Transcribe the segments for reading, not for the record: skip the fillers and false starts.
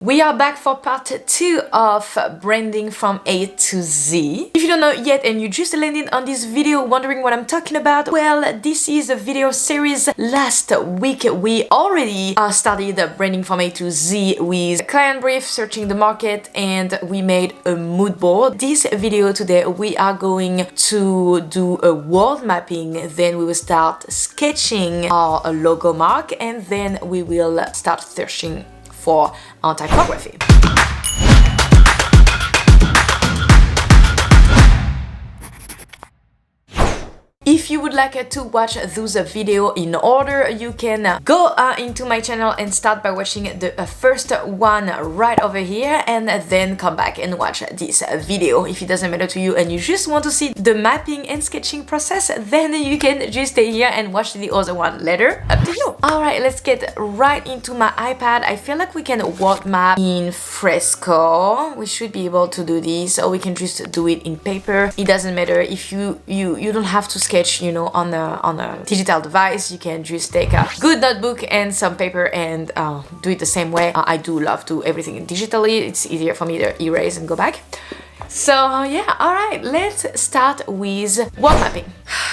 We are back for part 2 of branding from A to Z. If you don't know yet and you just landed on this video wondering what I'm talking about, well, this is a video series. Last week we already started branding from A to Z with client brief, searching the market, and we made a mood board. This video today we are going to do a word mapping, then we will start sketching our logo mark, and then we will start searching for typography. If you would like to watch those videos in order, you can go into my channel and start by watching the first one right over here, and then come back and watch this video. If it doesn't matter to you and you just want to see the mapping and sketching process, then you can just stay here and watch the other one later. Up to you. Alright, let's get right into my iPad. I feel like we can word map in Fresco. We should be able to do this, or we can just do it in paper. It doesn't matter. If you don't have to sketch, you know, on a digital device. You can just take a good notebook and some paper and do it the same way. I do love to do everything digitally. It's easier for me to erase and go back. So yeah, alright, let's start with word mapping.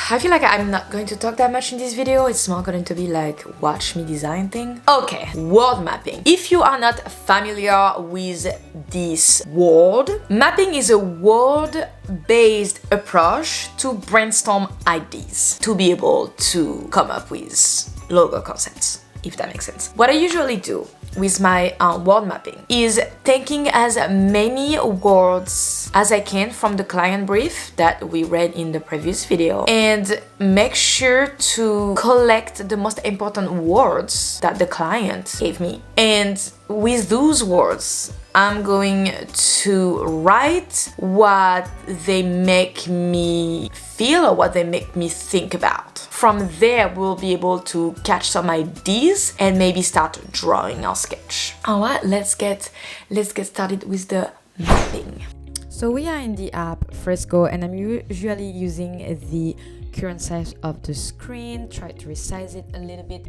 I feel like I'm not going to talk that much in this video. It's more going to be like watch me design thing. Okay, word mapping. If you are not familiar with this word, mapping is a word-based approach to brainstorm ideas, to be able to come up with logo concepts, if that makes sense. What I usually do with my word mapping is taking as many words as I can from the client brief that we read in the previous video, and make sure to collect the most important words that the client gave me. And with those words, I'm going to write what they make me feel or what they make me think about. From there, we'll be able to catch some ideas and maybe start drawing our sketch. Alright, let's get started with the mapping. So we are in the app Fresco, and I'm usually using the current size of the screen. Try to resize it a little bit.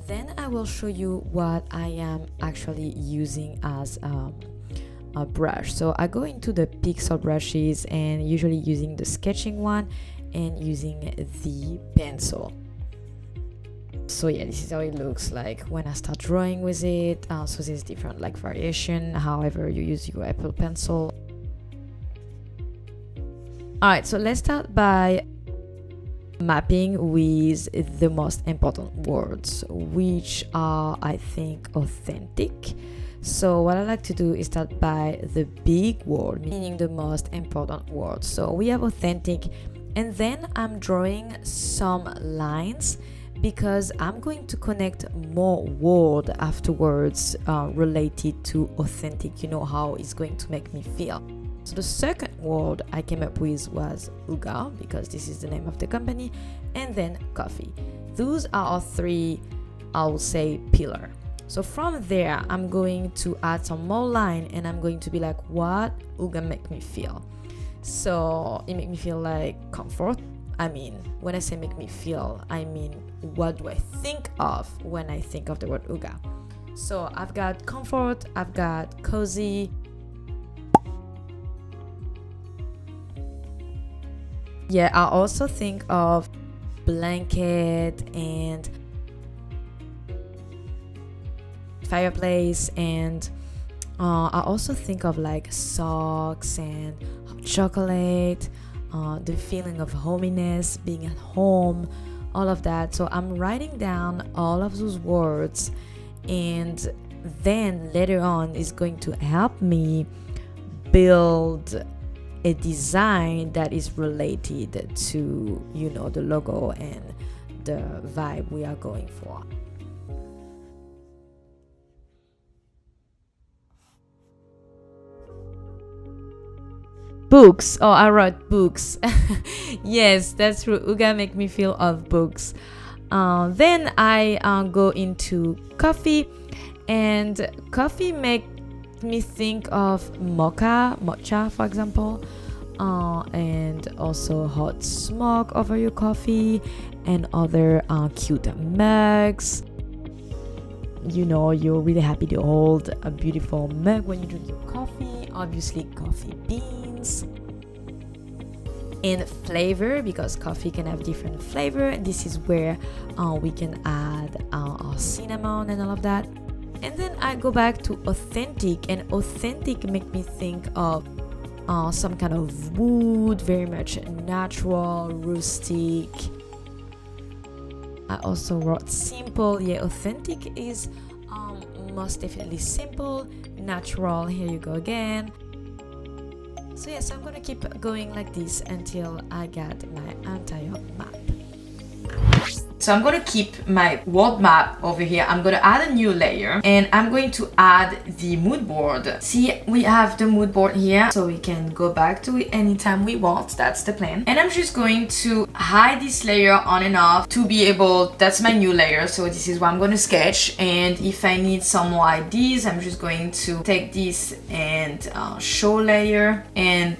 Then I will show you what I am actually using as a brush. So I go into the pixel brushes and usually using the sketching one and using the pencil. So yeah, this is how it looks like when I start drawing with it. So there's different like variation, however you use your Apple Pencil. Alright, so let's start by mapping with the most important words, which are, I think, authentic. So what I like to do is start by the big word, meaning the most important word. So we have authentic, and then I'm drawing some lines because I'm going to connect more word afterwards related to authentic, you know, how it's going to make me feel. So the second word I came up with was Hygge, because this is the name of the company, and then coffee. Those are our three, I will say, pillar. So from there, I'm going to add some more line, and I'm going to be like, what Hygge make me feel? So it make me feel like comfort. I mean, when I say make me feel, I mean, what do I think of when I think of the word Hygge? So I've got comfort, I've got cozy. Yeah, I also think of blanket and fireplace, and I also think of like socks and hot chocolate, the feeling of hominess, being at home, all of that. So I'm writing down all of those words, and then later on is going to help me build a design that is related to, you know, the logo and the vibe we are going for. Books. Oh, I wrote books. Yes, that's true. Hygge make me feel of books. Then I go into coffee, and coffee make me think of mocha, for example, and also hot smoke over your coffee, and other cute mugs. you know, you're really happy to hold a beautiful mug when you drink your coffee. Obviously coffee beans. And flavor, because coffee can have different flavor. This is where we can add our cinnamon and all of that. And then I go back to authentic, and authentic make me think of some kind of wood, very much natural, rustic. I also wrote simple. Yeah, authentic is most definitely simple, natural. Here you go again. So yes, I'm gonna keep going like this until I get my entire map. So I'm gonna keep my world map over here. I'm gonna add a new layer and I'm going to add the mood board. See, we have the mood board here, so we can go back to it anytime we want. That's the plan. And I'm just going to hide this layer on and off to be able, that's my new layer. So this is what I'm gonna sketch. And if I need some more ideas, I'm just going to take this and show layer, and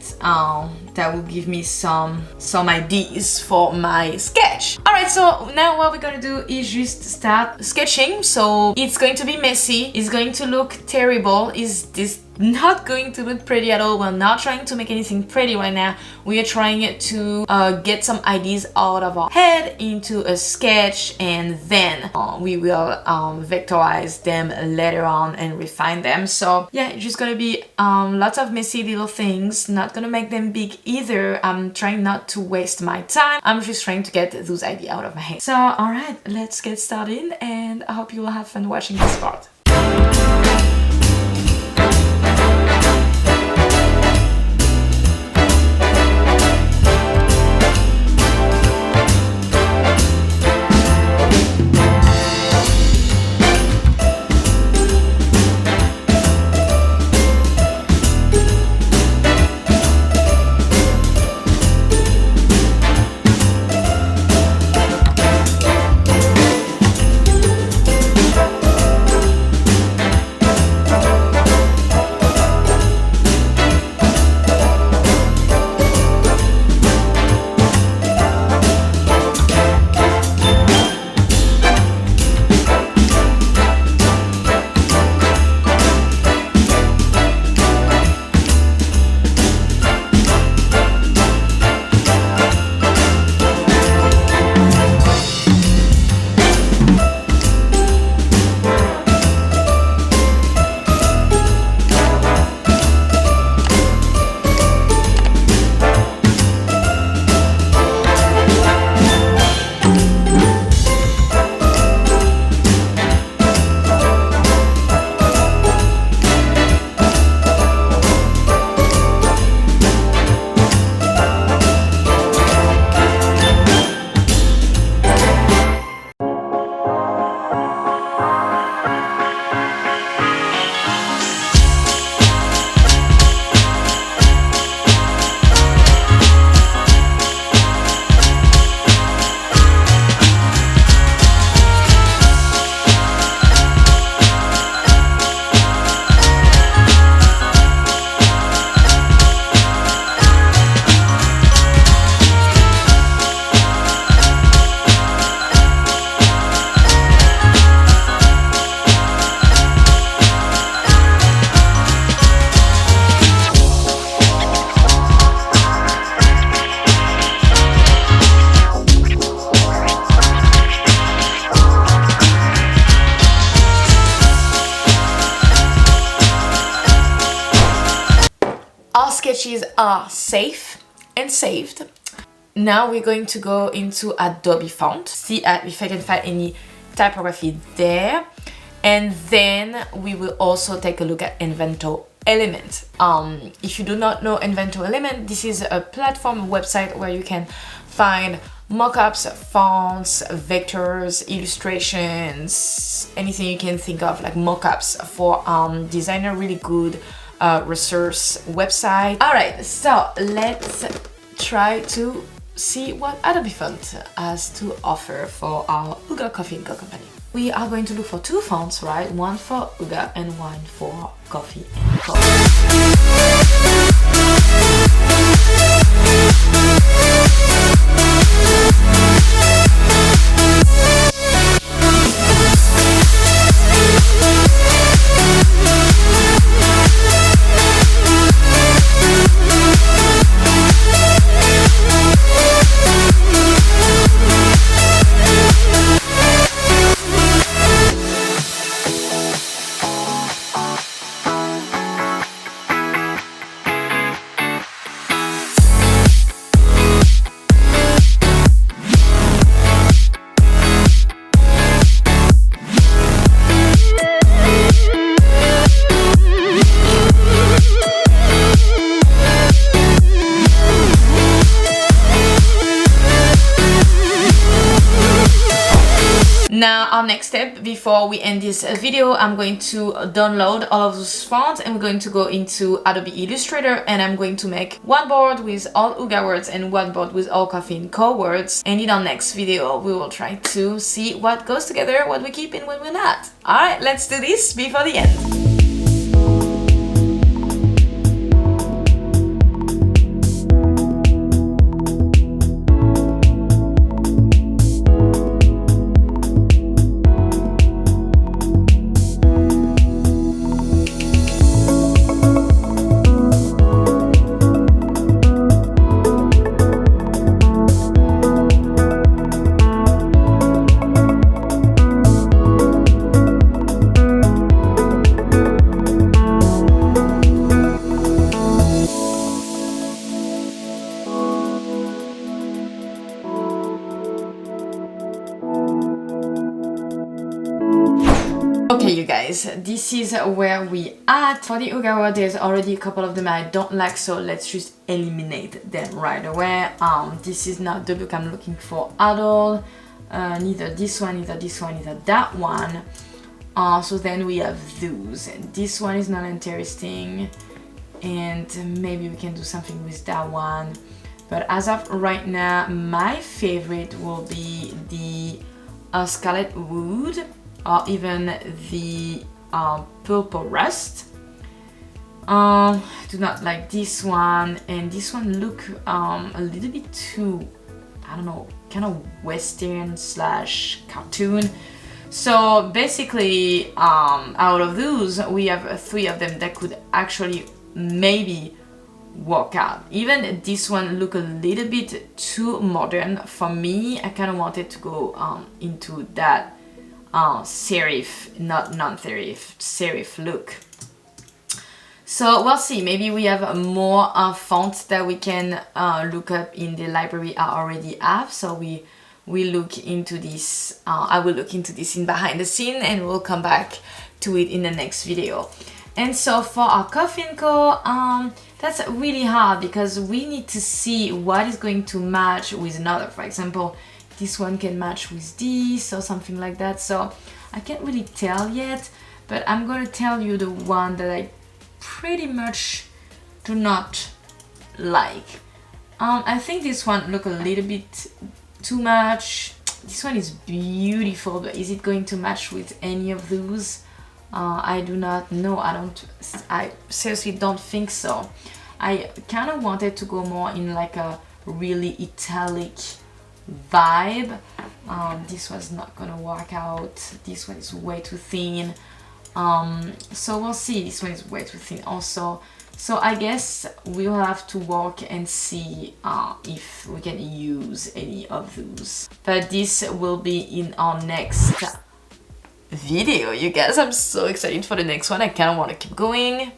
that will give me some ideas for my sketch. All right, so now what we're gonna do is just start sketching. So it's going to be messy, it's going to look terrible, is this not going to look pretty at all. We're not trying to make anything pretty right now. We are trying to get some ideas out of our head into a sketch, and then we will vectorize them later on and refine them. So yeah, it's just gonna be lots of messy little things, not gonna make them big either. I'm trying not to waste my time. I'm just trying to get those ideas out of my head. So all right, let's get started, and I hope you will have fun watching this part. Sketches are safe and saved. Now we're going to go into Adobe Font, see if I can find any typography there, and then we will also take a look at Inventor Element. If you do not know Inventor Element, this is a platform website where you can find mockups, fonts, vectors, illustrations, anything you can think of, like mockups for designer. Really good resource website. All right, so let's try to see what Adobe Font has to offer for our Hygge Coffee and Co company. We are going to look for two fonts, right? One for Hygge and one for Coffee and Co. our next step before we end this video, I'm going to download all of those fonts and we're going to go into Adobe Illustrator and I'm going to make one board with all Hygge words and one board with all Coffee and Co words. And in our next video, we will try to see what goes together, what we keep and what we're not. All right, let's do this before the end. Okay, you guys, this is where we at. For the Hygge word, there's already a couple of them I don't like, so let's just eliminate them right away. This is not the look I'm looking for at all. Neither this one, neither this one, neither that one. So then we have those. This one is not interesting, and maybe we can do something with that one. But as of right now, my favorite will be the Scarlet Wood, or even the Purple Rust. I do not like this one, and this one look a little bit too, I don't know, kind of western slash cartoon. So basically, out of those, we have 3 of them that could actually maybe work out. Even this one look a little bit too modern for me. I kind of wanted to go into that serif, not non-serif, serif look. So we'll see, maybe we have more fonts that we can look up in the library I already have. So we look into this, I will look into this in behind the scene and we'll come back to it in the next video. And so for our Coffee and Co, that's really hard because we need to see what is going to match with another. For example, this one can match with this or something like that. So I can't really tell yet, but I'm gonna tell you the one that I pretty much do not like. I think this one look a little bit too much. This one is beautiful, but is it going to match with any of those? I do not know. I seriously don't think so. I kind of wanted to go more in like a really italic vibe. This was not gonna work out. This one is way too thin. So we'll see. This one is way too thin also. So I guess we'll have to work and see if we can use any of those. But this will be in our next video, you guys. I'm so excited for the next one. I kind of want to keep going.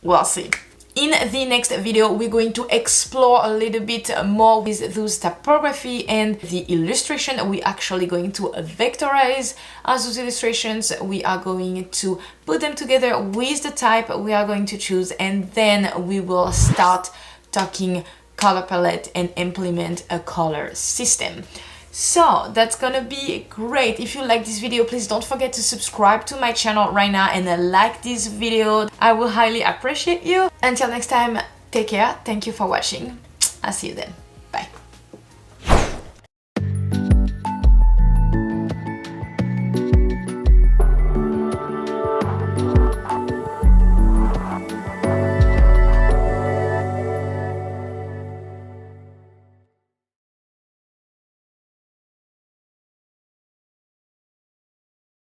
We'll see. In the next video, we're going to explore a little bit more with those typography and the illustration. We're actually going to vectorize those illustrations. We are going to put them together with the type we are going to choose, and then we will start talking color palette and implement a color system. So that's gonna be great. If you like this video, please don't forget to subscribe to my channel right now and like this video. I will highly appreciate you. Until next time, take care. Thank you for watching. I'll see you then.